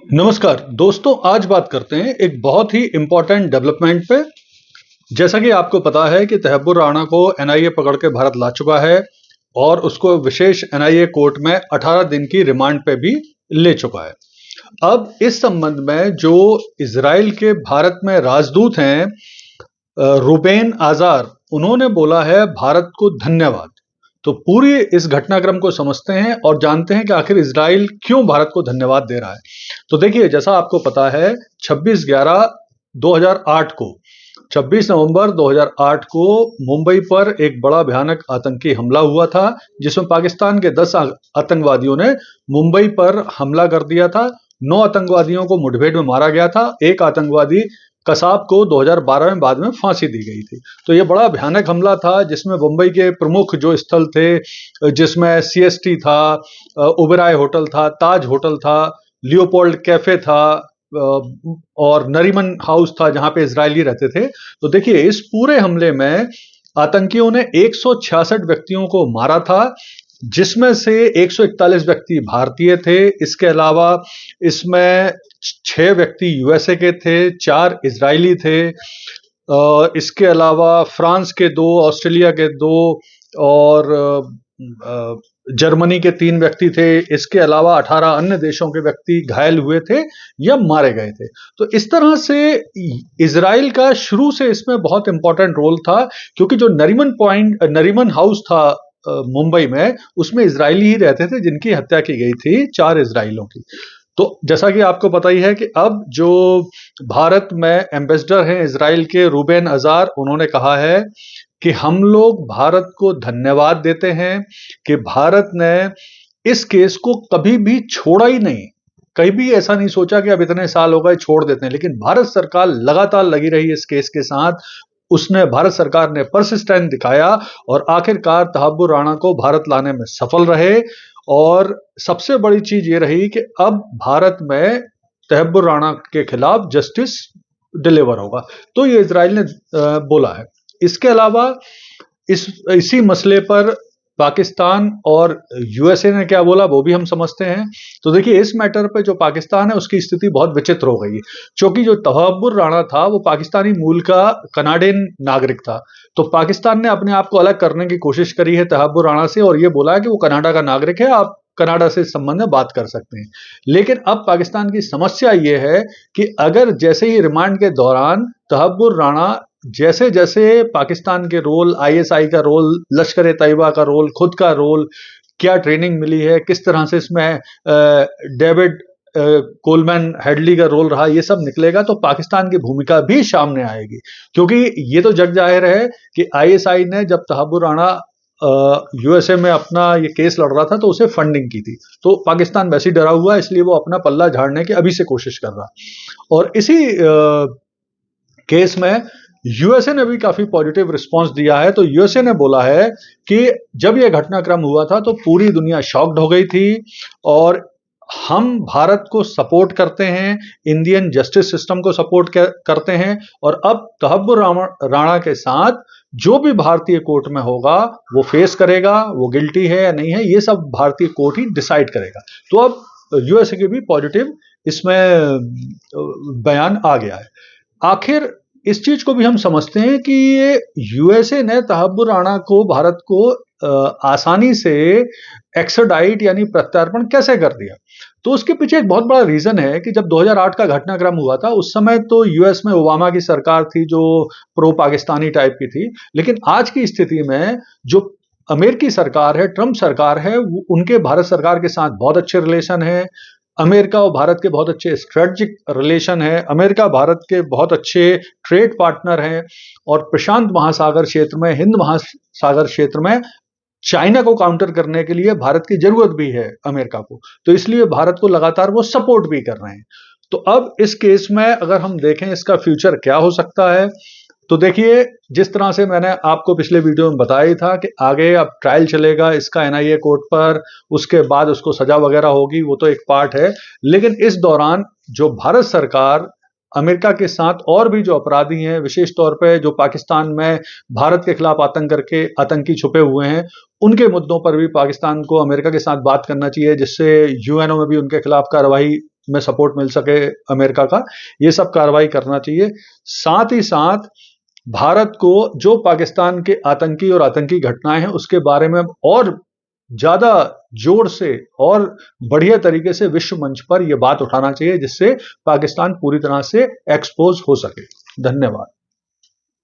नमस्कार दोस्तों, आज बात करते हैं एक बहुत ही इम्पोर्टेंट डेवलपमेंट पे। जैसा कि आपको पता है कि तहब्बुर राणा को एनआईए पकड़ के भारत ला चुका है और उसको विशेष एनआईए कोर्ट में 18 दिन की रिमांड पे भी ले चुका है। अब इस संबंध में जो इजराइल के भारत में राजदूत हैं रूबेन आजार, उन्होंने बोला है भारत को धन्यवाद। तो पूरी इस घटनाक्रम को समझते हैं और जानते हैं कि आखिर इजराइल क्यों भारत को धन्यवाद दे रहा है। तो देखिए, जैसा आपको पता है 26/11/2008 को 26 नवंबर 2008 को मुंबई पर एक बड़ा भयानक आतंकी हमला हुआ था, जिसमें पाकिस्तान के 10 आतंकवादियों ने मुंबई पर हमला कर दिया था। 9 आतंकवादियों को मुठभेड़ में मारा गया था। एक आतंकवादी कसाब को 2012 में बाद में फांसी दी गई थी। तो ये बड़ा भयानक हमला था, जिसमें मुंबई के प्रमुख जो स्थल थे, जिसमें सीएसटी था, ओबेरॉय होटल था, ताज होटल था, लियोपोल्ड कैफे था और नरीमन हाउस था, जहां पे इजरायली रहते थे। तो देखिए, इस पूरे हमले में आतंकियों ने 166 व्यक्तियों को मारा था, जिसमें से 141 व्यक्ति भारतीय थे। इसके अलावा इसमें 6 व्यक्ति यूएसए के थे, 4 इजरायली थे। इसके अलावा फ्रांस के 2, ऑस्ट्रेलिया के 2 और जर्मनी के 3 व्यक्ति थे। इसके अलावा 18 अन्य देशों के व्यक्ति घायल हुए थे या मारे गए थे। तो इस तरह से इजराइल का शुरू से इसमें बहुत इंपॉर्टेंट रोल था, क्योंकि जो नरीमन हाउस था मुंबई में, उसमें इजरायली ही रहते थे, जिनकी हत्या की गई थी 4 इजराइलियों की। तो जैसा कि आपको पता ही है कि अब जो भारत में एम्बेसडर हैं इजराइल के, रूबेन अजार, उन्होंने कहा है कि हम लोग भारत को धन्यवाद देते हैं कि भारत ने इस केस को कभी भी छोड़ा ही नहीं। कहीं भी ऐसा नहीं सोचा कि अब इतने साल हो गए छोड़ देते हैं, लेकिन भारत सरकार लगातार लगी रही इस केस के साथ। भारत सरकार ने परसिस्टेंस दिखाया और आखिरकार तहब्बुर राणा को भारत लाने में सफल रहे। और सबसे बड़ी चीज ये रही कि अब भारत में तहब्बुर राणा के खिलाफ जस्टिस डिलीवर होगा। तो ये इजराइल ने बोला है। इसके अलावा इसी मसले पर पाकिस्तान और यूएसए ने क्या बोला, वो भी हम समझते हैं। तो देखिए, इस मैटर पे जो पाकिस्तान है, उसकी स्थिति बहुत विचित्र हो गई, क्योंकि जो तहब्बुर राणा था वो पाकिस्तानी मूल का कनाडियन नागरिक था। तो पाकिस्तान ने अपने आप को अलग करने की कोशिश करी है तहब्बुर राणा से, और ये बोला है कि वो कनाडा का नागरिक है, आप कनाडा से इस संबंध में बात कर सकते हैं। लेकिन अब पाकिस्तान की समस्या ये है कि अगर जैसे ही रिमांड के दौरान तहब्बुर राणा जैसे जैसे पाकिस्तान के रोल, आईएसआई का रोल, लश्कर ए तैयबा का रोल, खुद का रोल, क्या ट्रेनिंग मिली है, किस तरह से इसमें डेविड कोलमैन हेडली का रोल रहा, ये सब निकलेगा तो पाकिस्तान की भूमिका भी सामने आएगी। क्योंकि ये तो जग जाहिर है कि आईएसआई ने जब तहब्बुर राणा यूएसए में अपना ये केस लड़ रहा था तो उसे फंडिंग की थी। तो पाकिस्तान वैसे ही डरा हुआ है, इसलिए वो अपना पल्ला झाड़ने की अभी से कोशिश कर रहा। और इसी केस में यूएसए ने भी काफी पॉजिटिव रिस्पांस दिया है। तो यूएसए ने बोला है कि जब यह घटनाक्रम हुआ था तो पूरी दुनिया शॉक्ड हो गई थी और हम भारत को सपोर्ट करते हैं, इंडियन जस्टिस सिस्टम को सपोर्ट करते हैं, और अब तहब्बुर राणा के साथ जो भी भारतीय कोर्ट में होगा वो फेस करेगा, वो गिल्टी है या नहीं है, ये सब भारतीय कोर्ट ही डिसाइड करेगा। तो अब यूएसए की भी पॉजिटिव इसमें बयान आ गया है। आखिर इस चीज को भी हम समझते हैं कि ये यूएसए ने तहब्बुर राणा को, भारत को आसानी से एक्सट्राडाइट यानी प्रत्यार्पण कैसे कर दिया। तो उसके पीछे एक बहुत बड़ा रीजन है कि जब 2008 का घटनाक्रम हुआ था, उस समय तो यूएस में ओबामा की सरकार थी जो प्रो पाकिस्तानी टाइप की थी। लेकिन आज की स्थिति में जो अमेरिकी सरकार है, ट्रंप सरकार है, उनके भारत सरकार के साथ बहुत अच्छे रिलेशन है। अमेरिका और भारत के बहुत अच्छे स्ट्रेटजिक रिलेशन है। अमेरिका भारत के बहुत अच्छे ट्रेड पार्टनर हैं। और प्रशांत महासागर क्षेत्र में, हिंद महासागर क्षेत्र में चाइना को काउंटर करने के लिए भारत की जरूरत भी है अमेरिका को। तो इसलिए भारत को लगातार वो सपोर्ट भी कर रहे हैं। तो अब इस केस में अगर हम देखें इसका फ्यूचर क्या हो सकता है, तो देखिए, जिस तरह से मैंने आपको पिछले वीडियो में बताया था कि आगे अब ट्रायल चलेगा इसका एनआईए कोर्ट पर, उसके बाद उसको सजा वगैरह होगी, वो तो एक पार्ट है। लेकिन इस दौरान जो भारत सरकार अमेरिका के साथ और भी जो अपराधी हैं, विशेष तौर पे जो पाकिस्तान में भारत के खिलाफ आतंकी छुपे हुए हैं, उनके मुद्दों पर भी पाकिस्तान को अमेरिका के साथ बात करना चाहिए, जिससे यूएनओ में भी उनके खिलाफ कार्रवाई में सपोर्ट मिल सके अमेरिका का, ये सब कार्रवाई करना चाहिए। साथ ही साथ भारत को जो पाकिस्तान के आतंकी और आतंकी घटनाएं हैं उसके बारे में और ज्यादा जोर से और बढ़िया तरीके से विश्व मंच पर यह बात उठाना चाहिए, जिससे पाकिस्तान पूरी तरह से एक्सपोज हो सके। धन्यवाद।